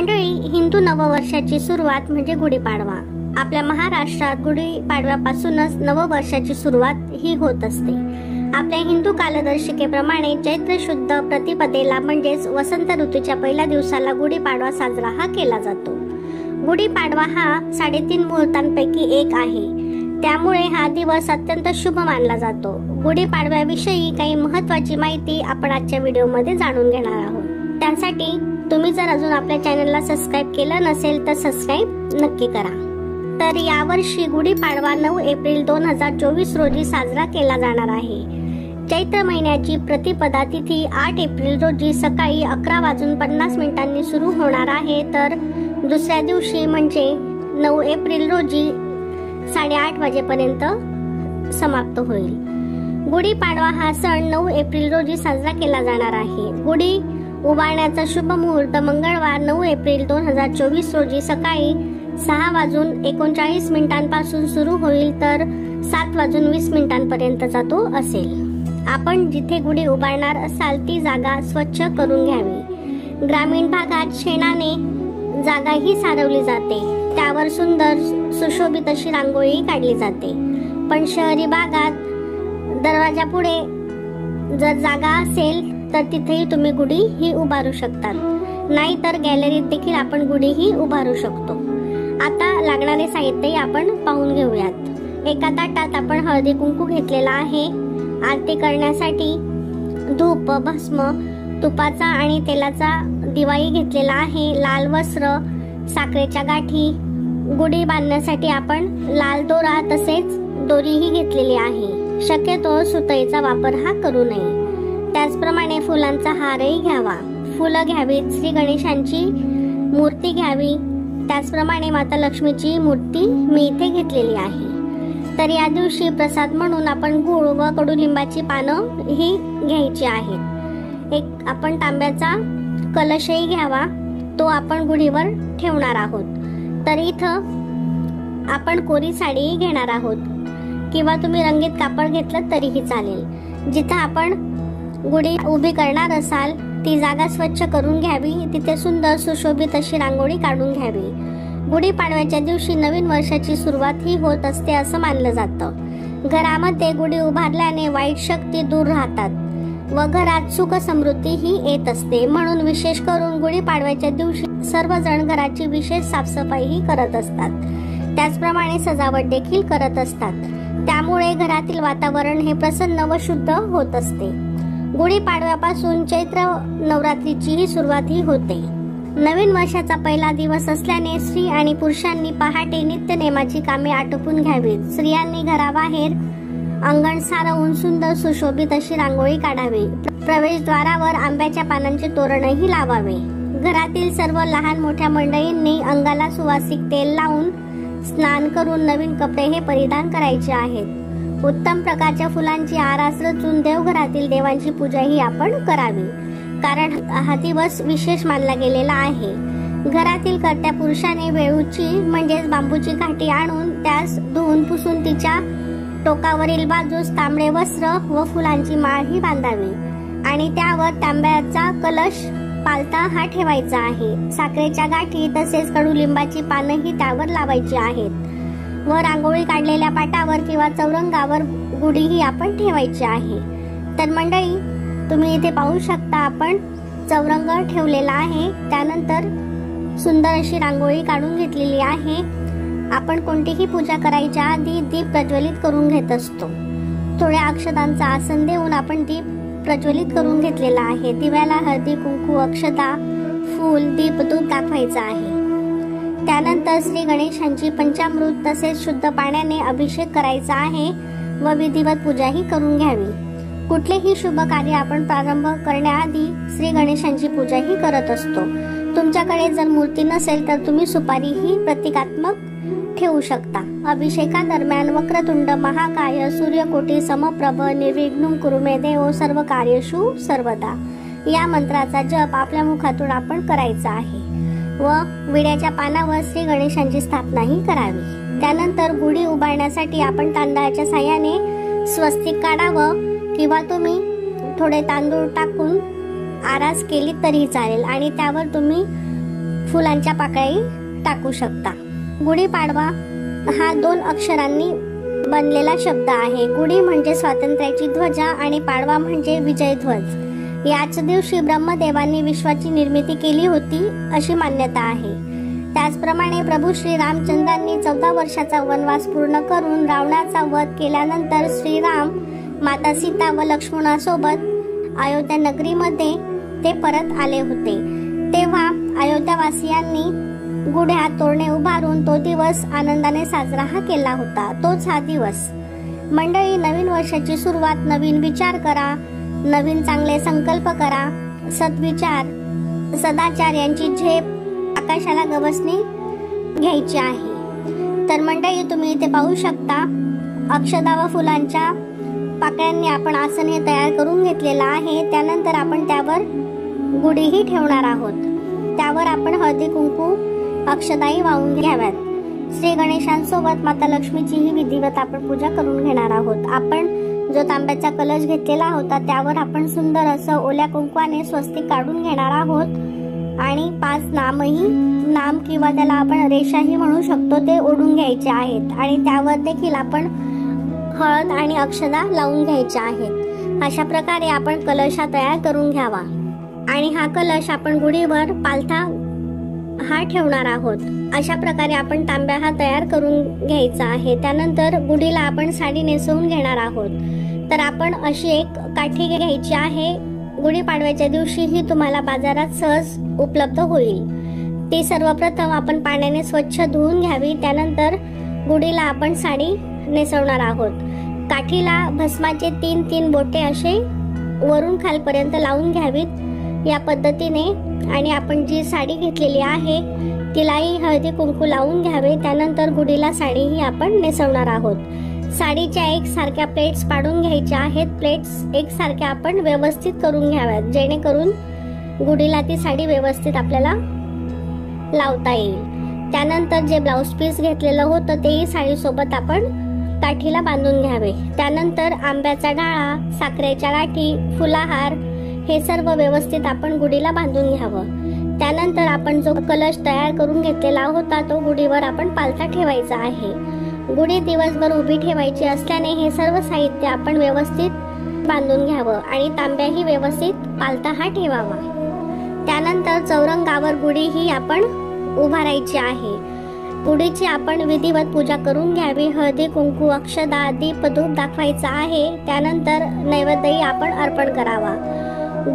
मंडळी, हिंदू नववर्षाची सुरुवात म्हणजे गुढीपाडवा। आपल्या महाराष्ट्रात गुढीपाडव्यापासूनच नववर्षाची सुरुवात ही होत असते। आपल्या हिंदू कालदर्शिकेप्रमाणे चैत्र शुद्ध प्रतिपदेला म्हणजेच वसंत ऋतूच्या पहिल्या दिवसाला गुढीपाडवा साजरा हा केला जातो। गुढीपाडवा हा 3.5 मुहूर्तांपैकी एक आहे, त्यामुळे हा दिवस अत्यंत शुभ मानला जातो। गुढीपाडव्याविषयी काही महत्त्वाची माहिती आपण आजच्या व्हिडिओमध्ये जाणून घेणार आहोत। त्यासाठी तुम्ही जर अजून आपल्या चॅनलला सबस्क्राइब केलं नसेल तर सबस्क्राइब नक्की करा। तर यावर्षी गुढीपाडवा 9 एप्रिल 2024 रोजी साजरा केला जाणार आहे। चैत्र महिन्याची प्रतिपदा तिथी 8 एप्रिल रोजी सकाळी 11:50 सुरू होणार आहे, तर दुसऱ्या दिवशी म्हणजे 9 एप्रिल रोजी 8:30 वाजेपर्यंत समाप्त होईल। गुढीपाडवा हा सण 9 एप्रिल रोजी साजरा केला जाणार आहे। गुढी उभारण्याचा शुभ मुहूर्त मंगळवार 9 एप्रिल 2024 रोजी सकाळी 6:39 पासून सुरू होईल, तर 7:20 पर्यंतचा तो असेल। आपण जिथे गुढी उभारणार असाल ती जागा स्वच्छ करून घ्यावी। ग्रामीण भागात शेणाने जागा ही सारवली जाते, त्यावर सुंदर सुशोभित अशी रांगोळी काढली जाते। पण शहरी भागात दरवाजापुढे जर जागा असेल तर तिथेही तुम्ही गुढी ही उभारू शकतात, नाहीतर गॅलरीत देखील आपण गुढी ही उभारू शकतो। आता लागणारे साहित्य आपण पाहून घेऊयात। एका ताटात आपण हळदी कुंकू घेतलेला आहे। आरती करण्यासाठी धूप, भस्म, तुपाचा आणि तेलाचा दिवाही घेतलेला आहे। लाल वस्त्र, साखरेच्या गाठी, गुढी बांधण्यासाठी आपण लाल दोरा तसेच दोरीही घेतलेली आहे। शक्यतो सुतईचा वापर हा करू नये। त्याचप्रमाणे फुलांचा हारही घ्यावा, फुलं घ्यावीत, श्री गणेशांची मूर्ती घ्यावी, त्याचप्रमाणे माता लक्ष्मीची मूर्ती मी इथे घेतलेली आहे। तर या दिवशी प्रसाद म्हणून आपण गूळ व कडुलिंबाची पानं ही घ्यायची आहेत। एक आपण तांब्याचा कलशही घ्यावा, तो आपण गुढीवर ठेवणार आहोत। तर इथं आपण कोरी साडी घेणार आहोत, किंवा तुम्ही रंगीत कापड घेतलं तरीही चालेल। जिथं आपण गुढी उभी करणार असाल ती जागा स्वच्छ करून घ्यावी, तिथे सुंदर सुशोभित अशी रांगोळी काढून घ्यावी। गुढीपाडव्याच्या दिवशी नवीन वर्षाची सुरुवात ही होत असते असं मानलं जातं। घरामध्ये गुढी उभारल्याने वाईट शक्ती दूर राहतात व घरात सुख समृद्धी ही येत असते, म्हणून विशेष करून गुढीपाडव्याच्या दिवशी सर्वजण घराची विशेष साफसफाई ही करत असतात, त्याचप्रमाणे सजावट देखील करत असतात। त्यामुळे घरातील वातावरण हे प्रसन्न व शुद्ध होत असते। गुढीपाडव्यापासून चैत्र नवरात्रीची ही सुरुवात ही होते। नवीन वर्षाचा पहिला दिवस असल्याने स्त्री आणि पुरुषांनी पहाटे नित्यनेमाची कामे आटोपून घ्यावीत। स्त्रियांनी घराबाहेर अंगण सारवून सुंदर सुशोभित अशी रांगोळी काढावी। प्रवेशद्वारावर आंब्याच्या पानांचे तोरणही लावावे। घरातील सर्व लहान मोठ्या मंडळींनी अंगाला सुवासिक तेल लावून स्नान करून नवीन कपडे हे परिधान करायचे आहेत। उत्तम प्रकारच्या फुलांची आरास रचून देवघरातील देवांची पूजा ही आपण करावी, कारण हा दिवस विशेष मानला गेलेला आहे। घरातील कर्त्या पुरुषाने वेळूची म्हणजेच बांबूची काठी आणून त्यास धुवून पुसून तिच्या टोकावरील बाजूस तांबडे वस्त्र व फुलांची माळ ही बांधावी आणि त्यावर तांब्याचा कलश पालता हा ठेवायचा आहे। साखरेच्या गाठी तसेच कडुलिंबाची पानं ही त्यावर लावायची आहेत व रांगोळी काढलेल्या पाटावर किंवा चौरंगावर गुढी ही आपण ठेवायची आहे। तर मंडळी, तुम्ही इथे पाहू शकता आपण चौरंग ठेवलेला आहे, त्यानंतर सुंदर अशी रांगोळी काढून घेतलेली आहे। आपण कोणतीही पूजा करायच्या आधी दीप प्रज्वलित करून घेत असतो। थोड्या अक्षतांचा आसन देऊन आपण दीप प्रज्वलित करून घेतलेला आहे। दिव्याला हळदी कुंकू, अक्षता, फूल, दीप, दूध दाखवायचा आहे। त्यानंतर श्री गणेशांची पंचामृत तसेच शुद्ध पाण्याने अभिषेक करायचा आहे व विधिवत पूजा ही करून घ्यावी। कुठलेही शुभ कार्य आपण प्रारंभ करण्याआधी श्री गणेशांची पूजा ही करत असतो। तुमच्याकडे जर मूर्ती नसेल तर तुम्ही सुपारी ही प्रतिकात्मक ठेवू शकता। अभिषेकादरम्यान वक्रतुंड महाकाय सूर्यकोटी समप्रभ निर्विघ्नं कुरु मे देव सर्व कार्येषु सर्वदा या मंत्राचा जप आपल्या मुखातून आपण करायचा आहे व विड्याच्या पानावर श्री गणेशांची स्थापना ही करावी। त्यानंतर गुढी उभारण्यासाठी आपण तांदळाच्या साह्याने स्वस्तिक काढावं, किंवा तुम्ही थोडे तांदूळ टाकून आरास केली तरी चालेल आणि त्यावर तुम्ही फुलांच्या पाकळी टाकू शकता. गुढीपाडवा हा 2 अक्षरांनी बनलेला शब्द आहे. गुढी म्हणजे स्वातंत्र्याची ध्वजा आणि पाडवा म्हणजे विजय ध्वज. याच दिवशी ब्रह्मदेवांनी विश्वाची निर्मिती केली होती अशी मान्यता आहे. त्याचप्रमाणे प्रभू श्री रामचंद्रांनी 14 वर्षाचा वनवास पूर्ण करून रावणाचा वध केल्यानंतर श्रीराम, माता सीता व लक्ष्मणासोबत अयोध्या नगरीमध्ये ते परत आले होते. तेव्हा अयोध्यावासियांनी गुढ्या तोरणे उभारून तो दिवस आनंदाने साजरा केला होता. तोच हा दिवस. मंडळी, नवीन वर्षाची सुरुवात नवीन विचार करा, नवीन चांगले संकल्प करा, सद्विचार, सदाचार यांची झेप आकाशाला गवसणी घ्यायची आहे. तर मंडळी, तुम्ही इथे पाहू शकता अक्षदा व फुलांच्या पाकळ्यांनी आपण आसन हे तयार करून घेतलेलं आहे. त्यानंतर आपण त्यावर गुढीही ठेवणार आहोत. त्यावर आपण हळदी कुंकू अक्षदाही वाहून घ्याव्यात. श्री गणेशांसोबत माता लक्ष्मीचीही विधिवत आपण पूजा करून घेणार आहोत. आपण जो तांब्याचा कलश घेतलेला होता त्यावर आपण सुंदर असं ओल्या कुंकवाने स्वस्तिक काढून घेणार आहोत आणि 5 नाम किंवा त्याला आपण रेषाही म्हणू शकतो ते ओढून घ्यायचे आहेत आणि त्यावर देखील आपण हळद आणि अक्षदा लावून घ्यायच्या आहेत. अशा प्रकारे आपण कलश तयार करून घ्यावा आणि हा कलश आपण गुढीवर पालथा हा ठेवणार आहोत. अशा प्रकारे आपण तांब्या हा तयार करून घ्यायचा आहे. त्यानंतर गुढीला आपण साडी नेसवून घेणार आहोत. तर आपण अशी एक काठी घ्यायची आहे. गुढीपाडव्याच्या दिवशी ही तुम्हाला बाजारात सहज उपलब्ध होईल. ती सर्वप्रथम आपण पाण्याने स्वच्छ धुवून घ्यावी. त्यानंतर गुढीला आपण साडी नेसवणार आहोत. काठीला भस्माचे 3 बोटे असे वरून खालपर्यंत लावून घ्यावीत या पद्धतीने. आणि आपण जी साडी घेतलेली आहे तिलाही हळदी कुंकू लावून घ्यावे. त्यानंतर गुढीला साडीही आपण नेसवणार आहोत. साडीच्या एकसारख्या प्लेट्स पाडून घ्यायच्या आहेत. प्लेट्स एकसारख्या आपण व्यवस्थित करून घ्याव्यात जेणेकरून गुढीला ती साडी व्यवस्थित आपल्याला लावता येईल. त्यानंतर जे ब्लाउज पीस घेतलेलं होतं तेही साडीसोबत आपण काठीला बांधून घ्यावे. त्यानंतर आंब्याचा डाळा, साखरेच्या गाठी, फुलाहार हे सर्व व्यवस्थित आपण गुढीला बांधून घ्यावं. त्यानंतर आपण जो कलश तयार करून घेतलेला होता तो गुढीवर आपण पालथा ठेवायचा आहे. गुढी दिवसभर उभी ठेवायची असल्याने हे सर्व साहित्य आपण व्यवस्थित बांधून घ्यावं आणि तांब्याही व्यवस्थित पालथा हा ठेवावा. त्यानंतर चौरंगावर गुढी ही आपण उभारायची आहे. गुढीची आपण विधिवत पूजा करून घ्यावी. हळदी कुंकू, अक्षदा, दीप, धूप दाखवायचा आहे. त्यानंतर नैवेद्यही आपण अर्पण करावा.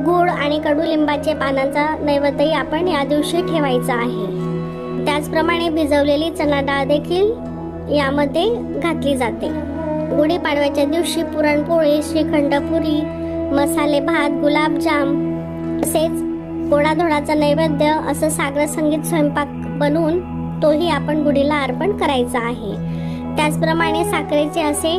गुळ आणि कडुलिंबाचे पानांचा नैवेद्यही आपण या दिवशी ठेवायचा आहे. त्याचप्रमाणे भिजवलेली चणा डाळ देखील यामध्ये घातली जाते. गुढीपाडव्याच्या दिवशी पुरणपोळी, श्रीखंड पुरी, मसाले भात, गुलाबजाम तसेच गोडाधोडाचा नैवेद्य असं सागर संगीत स्वयंपाक बनवून तोही आपण गुढीला अर्पण करायचा आहे. त्याचप्रमाणे साखरेचे असे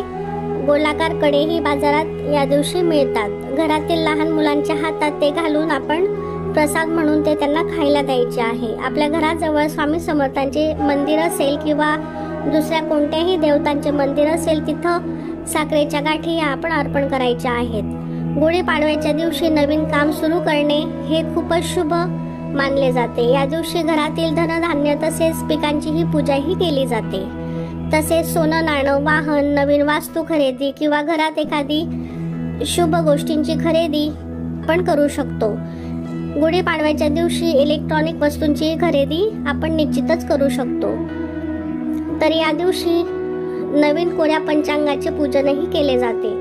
गोलाकार कडेही बाजारात या दिवशी मिळतात. घरातील लहान मुलांच्या हातात ते घालून आपण प्रसाद म्हणून ते त्यांना खायला द्यायचे आहे. आपल्या घराजवळ स्वामी समर्थांचे मंदिर असेल किंवा दुसऱ्या कोणत्याही देवतांचे मंदिर असेल तिथं साखरेच्या गाठी आपण अर्पण करायच्या आहेत. गुढीपाडव्याच्या दिवशी नवीन काम सुरू करणे हे खूपच शुभ मानले जाते. या दिवशी घरातील धनधान्य तसेच पिकांचीही पूजाही केली जाते. तसेच सोनं, नाणं, वाहन, नवीन वास्तू खरेदी किंवा घरात एखादी शुभ गोष्टींची खरेदी आपण करू शकतो. गुढीपाडव्याच्या दिवशी इलेक्ट्रॉनिक वस्तूंची खरेदी आपण निश्चितच करू शकतो. तर या दिवशी नवीन कोऱ्या पंचांगाचे पूजनही केले जाते.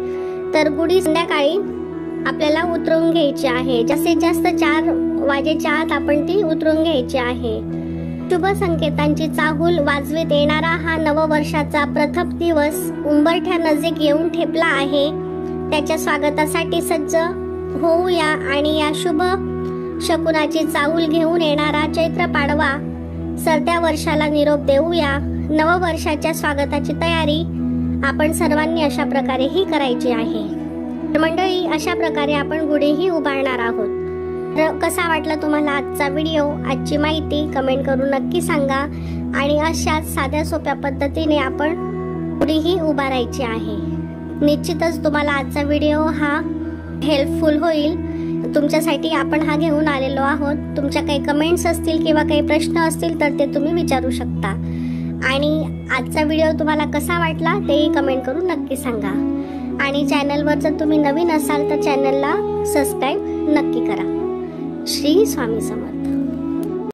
तर गुढी संध्याकाळी आपल्याला उतरवून घ्यायची आहे. जास्तीत जास्त 4 वाजेच्या आत आपण ती उतरवून घ्यायची आहे. शुभ संकेतांची चाहूल वाजवीत येणारा हा नववर्षाचा प्रथम दिवस उंबरठ्या नजीक येऊन ठेपला आहे. त्याच्या स्वागतासाठी सज्ज होऊया आणि या शुभ शकुनाची चाहूल घेऊन येणारा चैत्र पाडवा सरत्या वर्षाला निरोप देऊया. नववर्षाच्या स्वागताची तयारी आपण सर्वांनी अशा प्रकारे ही करायची आहे. मंडळी, अशा प्रकारे आपण गुढीही उभारणार आहोत. तर कसा वाटला तुम्हाला आजचा व्हिडिओ, आजची माहिती कमेंट करून नक्की सांगा. आणि अशाच साध्या सोप्या पद्धतीने आपण गुढीही उभारायची आहे. निश्चितच तुम्हाला आजचा व्हिडिओ हा हेल्पफुल होईल. तुमच्यासाठी आपण हा घेऊन आलेलो आहोत. तुमच्या काही कमेंट्स असतील किंवा काही प्रश्न असतील तर ते तुम्ही विचारू शकता. आणि आजचा व्हिडिओ तुम्हाला कसा वाटला तेही कमेंट करून नक्की सांगा. आणि चॅनलवर जर तुम्ही नवीन असाल तर चॅनलला सबस्क्राईब नक्की करा. श्री स्वामी समर्थ.